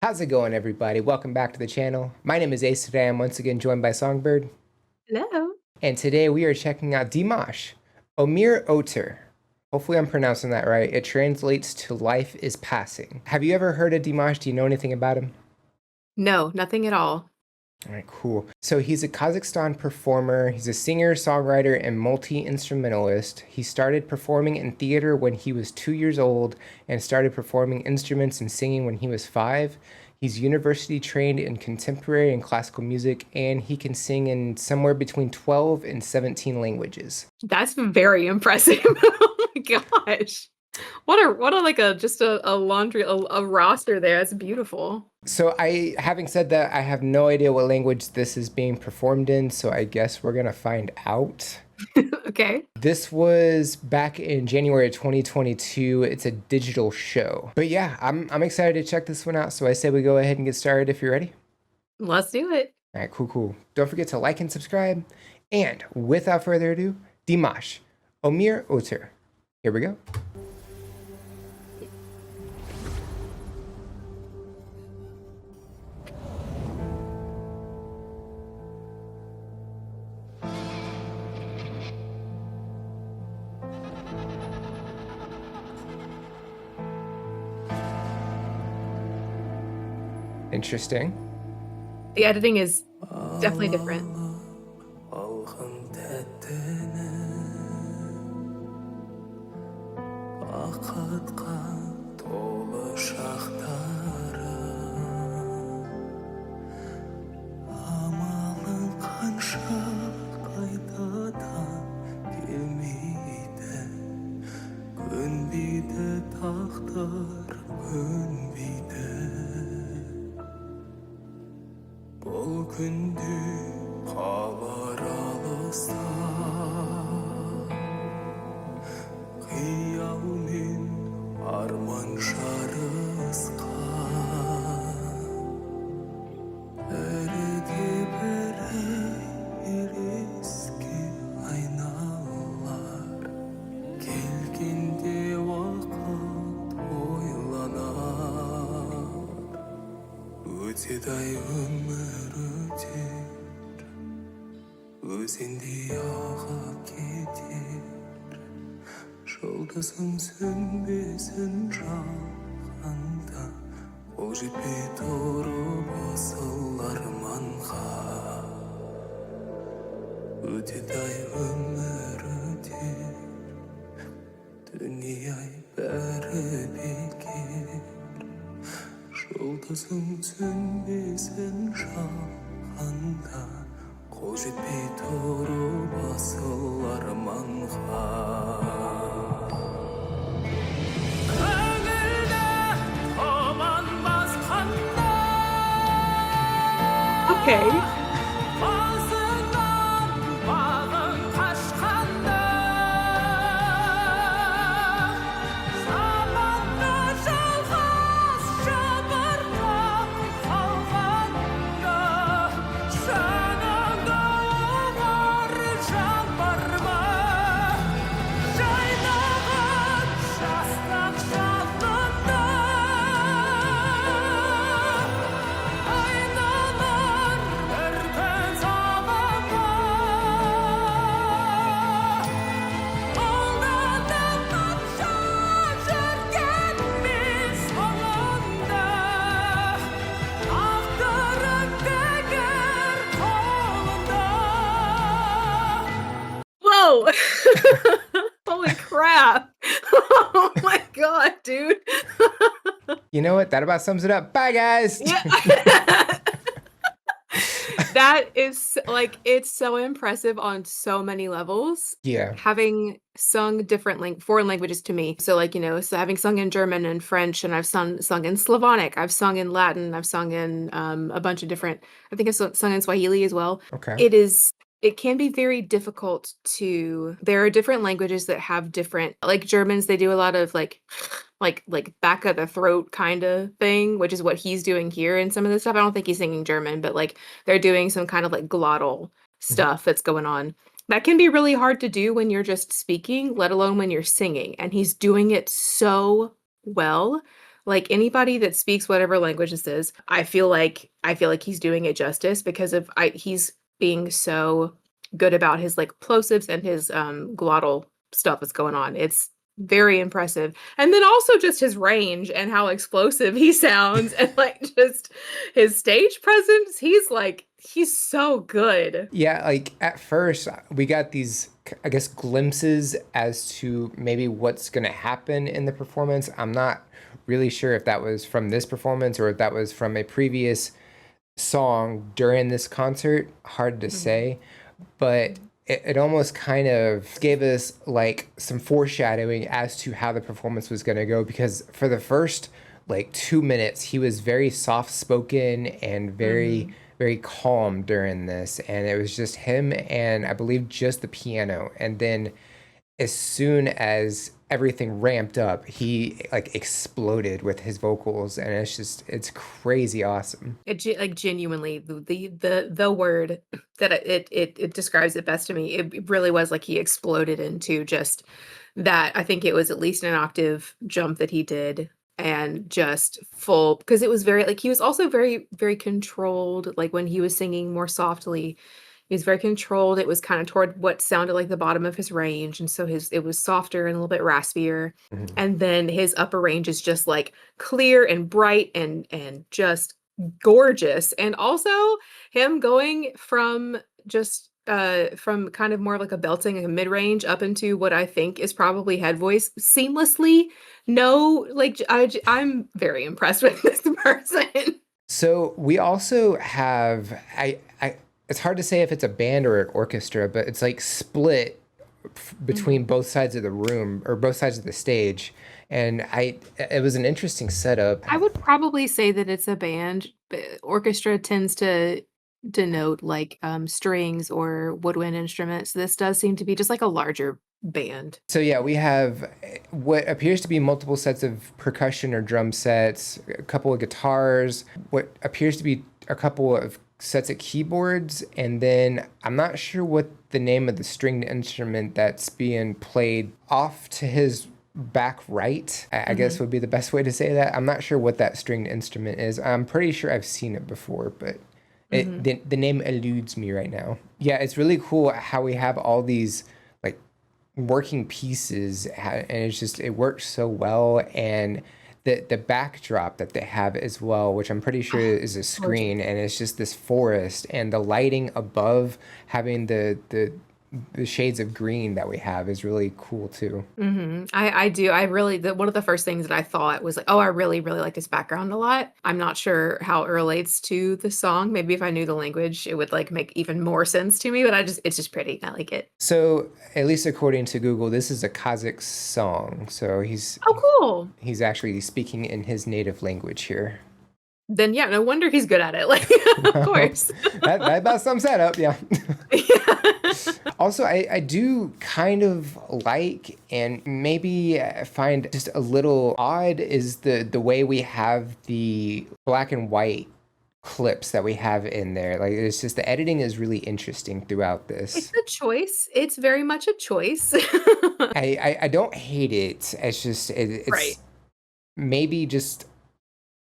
How's it going, everybody? Welcome back to the channel. My name is Ace. Today I'm once again joined by Songbird. Hello. And today we are checking out Dimash, Omir Oter. Hopefully I'm pronouncing that right. It translates to life is passing. Have you ever heard of Dimash? Do you know anything about him? No, nothing at all. All right, cool. So he's a Kazakhstan performer. He's a singer, songwriter, and multi-instrumentalist. He started performing in theater when he was 2 years old and started performing instruments and singing when he was 5. He's university trained in contemporary and classical music, and he can sing in somewhere between 12 and 17 languages. That's very impressive. Oh my gosh. What a like a just a laundry a roster there. That's beautiful. So having said that, I have no idea what language this is being performed in, so I guess we're gonna find out. Okay. This was back in January of 2022. It's a digital show. But yeah, I'm excited to check this one out. So I say we go ahead and get started if you're ready. Let's do it. All right, cool. Don't forget to like and subscribe. And without further ado, Dimash, Omir Oter. Here we go. Interesting. The editing is definitely different. Күнде қалар алыста қиял мен арман жарысқан бірде бірі ереске айналар келгенде уақыт ойланар өтеді-ай өмір өзендей ағып кетер жұлдызың сөнбесін жағанда қол жетпей тұрып асыл арманға өтеді-ай өмір өтер дүние-ай бәрі бекер жұлдызың сөнбесін жағанда қол жетпей тұрып асыл арманға көңілді тұман басқанда Okay. басынан бағың қашқанда заманға жалғыз жабырқап қалғанда жаныңда бар жан бар ма жайнаған жастық жалында айналар бір күн заманға қолданып қанша жүргенмен соңында тағдырың тегер қолында Whoa. Holy crap. Oh my god, dude. You know what? That about sums it up. Bye, guys. Yeah. That is like it's so impressive on so many levels. Yeah. Having sung different foreign languages to me. So like, so having sung in German and French, and I've sung in Slavonic, I've sung in Latin, I've sung in a bunch of different, I think I've sung in Swahili as well. Okay. It can be very difficult there are different languages that have different, like Germans, they do a lot of like back of the throat kind of thing, which is what he's doing here in some of this stuff. I don't think he's singing German, but like they're doing some kind of like glottal stuff that's going on. That can be really hard to do when you're just speaking, let alone when you're singing. And he's doing it so well. Like anybody that speaks whatever language this is, I feel like he's doing it justice because he's being so good about his like plosives and his glottal stuff that's going on. It's very impressive. And then also just his range and how explosive he sounds and like just his stage presence. He's so good. Yeah, like at first we got these, I guess, glimpses as to maybe what's going to happen in the performance. I'm not really sure if that was from this performance or if that was from a previous song during this concert. Hard to say, but it almost kind of gave us like some foreshadowing as to how the performance was going to go, because for the first like 2 minutes he was very soft spoken and very calm during this, and it was just him and I believe just the piano. And then as soon as everything ramped up, he like exploded with his vocals, and it's crazy awesome. Like genuinely the word that it describes it best to me. It really was like he exploded into just that. I think it was at least an octave jump that he did, and just full, because it was very like he was also very controlled. Like when he was singing more softly, he was very controlled. It was kind of toward what sounded like the bottom of his range, and so it was softer and a little bit raspier. Mhm. And then his upper range is just like clear and bright and just gorgeous. And also him going from just from kind of more like a belting, like a mid-range up into what I think is probably head voice seamlessly. No, like I'm very impressed with this person. So we also have I it's hard to say if it's a band or an orchestra, but it's like split between both sides of the room or both sides of the stage. And it was an interesting setup. I would probably say that it's a band. Orchestra tends to denote like strings or woodwind instruments. This does seem to be just like a larger band. So yeah, we have what appears to be multiple sets of percussion or drum sets, a couple of guitars, what appears to be a couple of sets of keyboards, and then I'm not sure what the name of the stringed instrument that's being played off to his back right, I guess would be the best way to say that. I'm not sure what that stringed instrument is. I'm pretty sure I've seen it before, but the name eludes me right now. Yeah, it's really cool how we have all these like working pieces, and it works so well. And the backdrop that they have as well, which I'm pretty sure is a screen, and it's just this forest, and the lighting above having the shades of green that we have is really cool too. I do. I really, one of the first things that I thought was like, oh, I really, really like this background a lot. I'm not sure how it relates to the song. Maybe if I knew the language, it would like make even more sense to me, but it's just pretty. I like it. So at least according to Google, this is a Kazakh song. So Oh, cool. he's actually speaking in his native language here. Then yeah, no wonder he's good at it. Like, of course. that sums that up, yeah. Yeah. Also, I do kind of like and maybe find just a little odd is the way we have the black and white clips that we have in there. Like it's just the editing is really interesting throughout this. It's a choice. It's very much a choice. I don't hate it. It's just it's Right. maybe just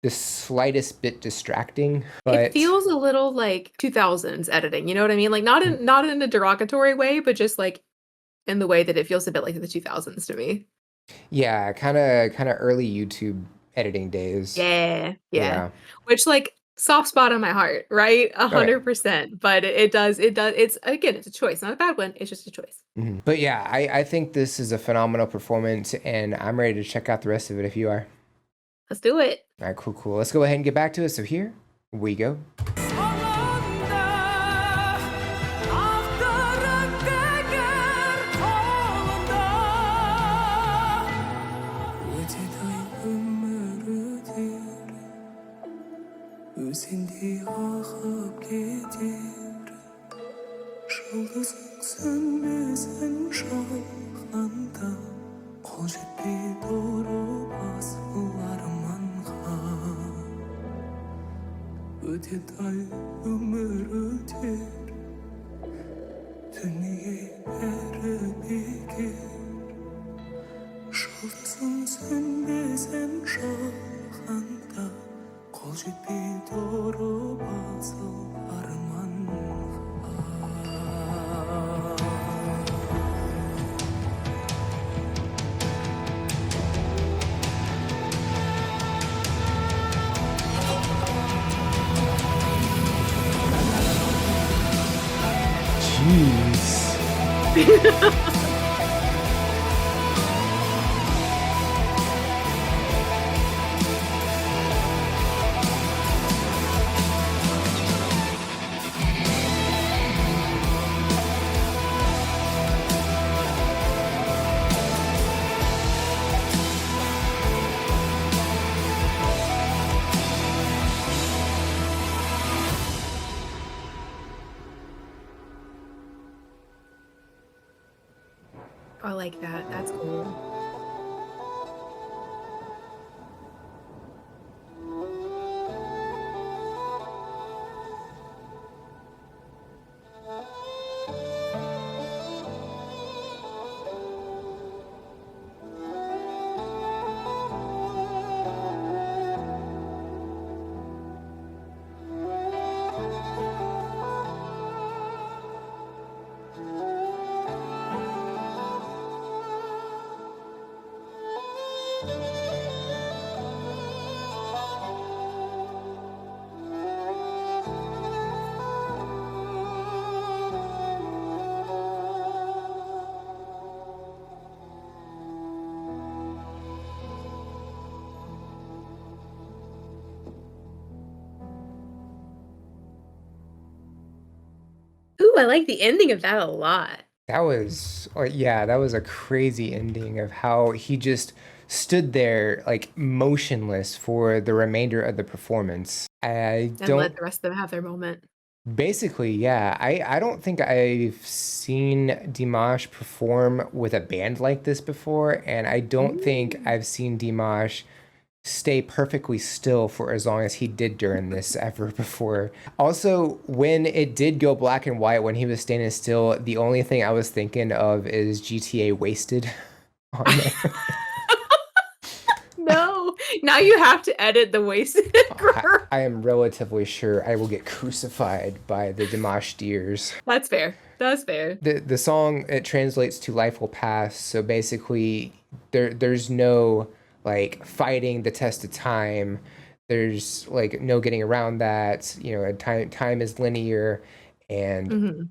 the slightest bit distracting, but It feels a little like 2000s editing, you know what I mean? Like not in a derogatory way, but just like in the way that it feels a bit like the 2000s to me. yeah, kind of early YouTube editing days. Yeah. Which like soft spot on my heart, right? Oh, yeah. 100%. But it does it's again, it's a choice, not a bad one. It's just a choice. But yeah, I think this is a phenomenal performance, and I'm ready to check out the rest of it if you are. Let's do it. All right, cool. Let's go ahead and get back to it. So here we go. Özünde akıp getir Жұлдызың сөнбесін шалғанда Қол жетпей тұрып асыл арманға Өтеді ай өмір өтер Дүние бәрі бекер Жұлдызың сөнбесін шалғанда Jeez. I like that. That's cool. Ooh, I like the ending of that a lot. That was, yeah, that was a crazy ending of how he just stood there like motionless for the remainder of the performance. I And let don't, the rest of them have their moment. basically, yeah, I don't think I've seen Dimash perform with a band like this before, and I don't think Mm. I've seen Dimash stay perfectly still for as long as he did during this ever before. Also, when it did go black and white, when he was standing still, the only thing I was thinking of is GTA Wasted on there. No, now you have to edit the wasted I, girl. I am relatively sure I will get crucified by the Dimash deers. That's fair. That's fair. The song, it translates to life will pass, so basically there's no like fighting the test of time. There's like no getting around that. Time is linear, and Mhm.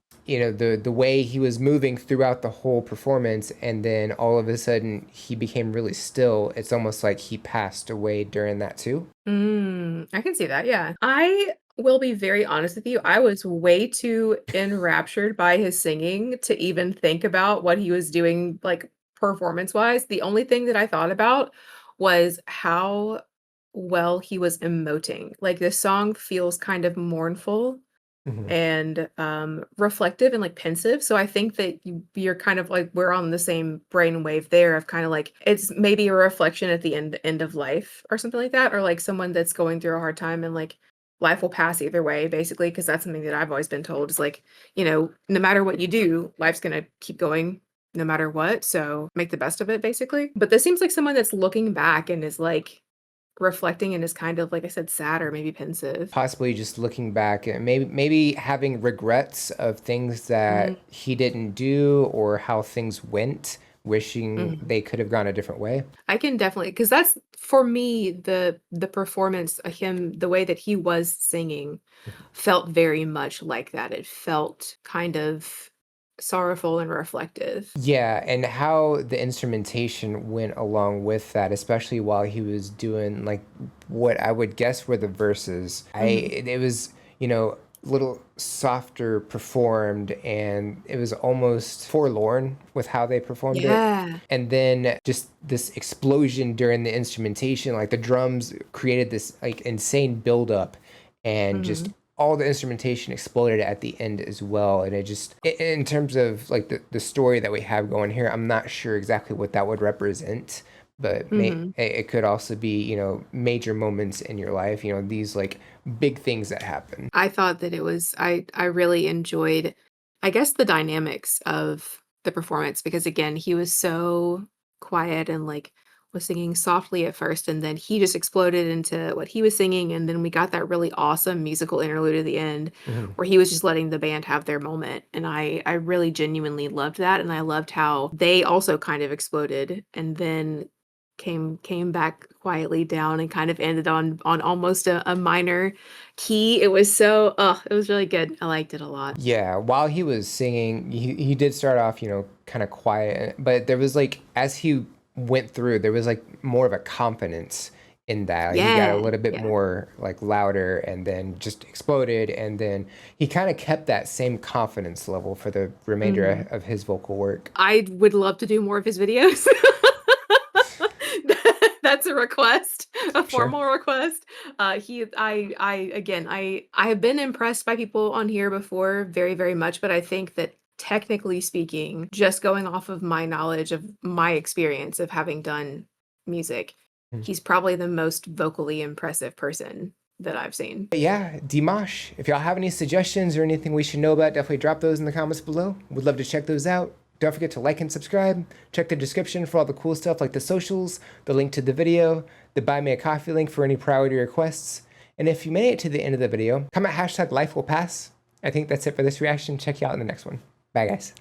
the way he was moving throughout the whole performance, and then all of a sudden he became really still. It's almost like he passed away during that too. I can see that, yeah. I will be very honest with you, I was way too enraptured by his singing to even think about what he was doing, like, performance-wise. The only thing that I thought about was how well he was emoting. Like, this song feels kind of mournful Mhm. and, reflective and, like, pensive, so I think that you're kind of like we're on the same brainwave there of kinda like it's maybe a reflection at the end of life or something like that, or, like, someone that's going through a hard time and, like, life will pass either way, basically, because that's something that I've always been told is, like, no matter what you do, life's gonna keep going no matter what, so make the best of it, basically. But this seems like someone that's looking back and is, like, reflecting and is kind of, like I said, sad or maybe pensive. Possibly just looking back and maybe having regrets of things Mm, that he didn't do or how things went, wishing mhm. they could have gone a different way. I can definitely, because that's for me, the performance, him the way that he was singing felt very much like that. It felt kind of sorrowful and reflective. Yeah, and how the instrumentation went along with that, especially while he was doing like what I would guess were the verses. Mhm. It was, little softer performed, and it was almost forlorn with how they performed it. Yeah. And then just this explosion during the instrumentation, like the drums created this like insane buildup, and just Mhm. all the instrumentation exploded at the end as well. And it just, in terms of like the story that we have going here, I'm not sure exactly what that would represent, but Mhm. it could also be, major moments in your life, these like big things that happen. I thought that it was I really enjoyed, I guess, the dynamics of the performance because again, he was so quiet and like was singing softly at first, and then he just exploded into what he was singing, and then we got that really awesome musical interlude at the end Mhm. where he was just letting the band have their moment, and I really genuinely loved that, and I loved how they also kind of exploded and then came back quietly down and kind of ended on almost a minor key. It was so it was really good. I liked it a lot. Yeah, while he was singing, he did start off, kind of quiet, but there was like as he went through, there was like more of a confidence in that. Like, he got a Yeah, little bit yeah. more like louder and then just exploded, and then he kind of kept that same confidence level for the remainder Mhm. of his vocal work. I would love to do more of his videos. That's a request, a Sure. formal request. I again, I have been impressed by people on here before very, very much, but I think that technically speaking, just going off of my knowledge of my experience of having done music, he's probably the most vocally impressive person that I've seen. But yeah, Dimash, if y'all have any suggestions or anything we should know about, definitely drop those in the comments below. Would love to check those out. Don't forget to like and subscribe. Check the description for all the cool stuff like the socials, the link to the video, the buy me a coffee link for any priority requests. And if you made it to the end of the video, comment #LifeWillPass. I think that's it for this reaction. Check you out in the next one. Bye, guys.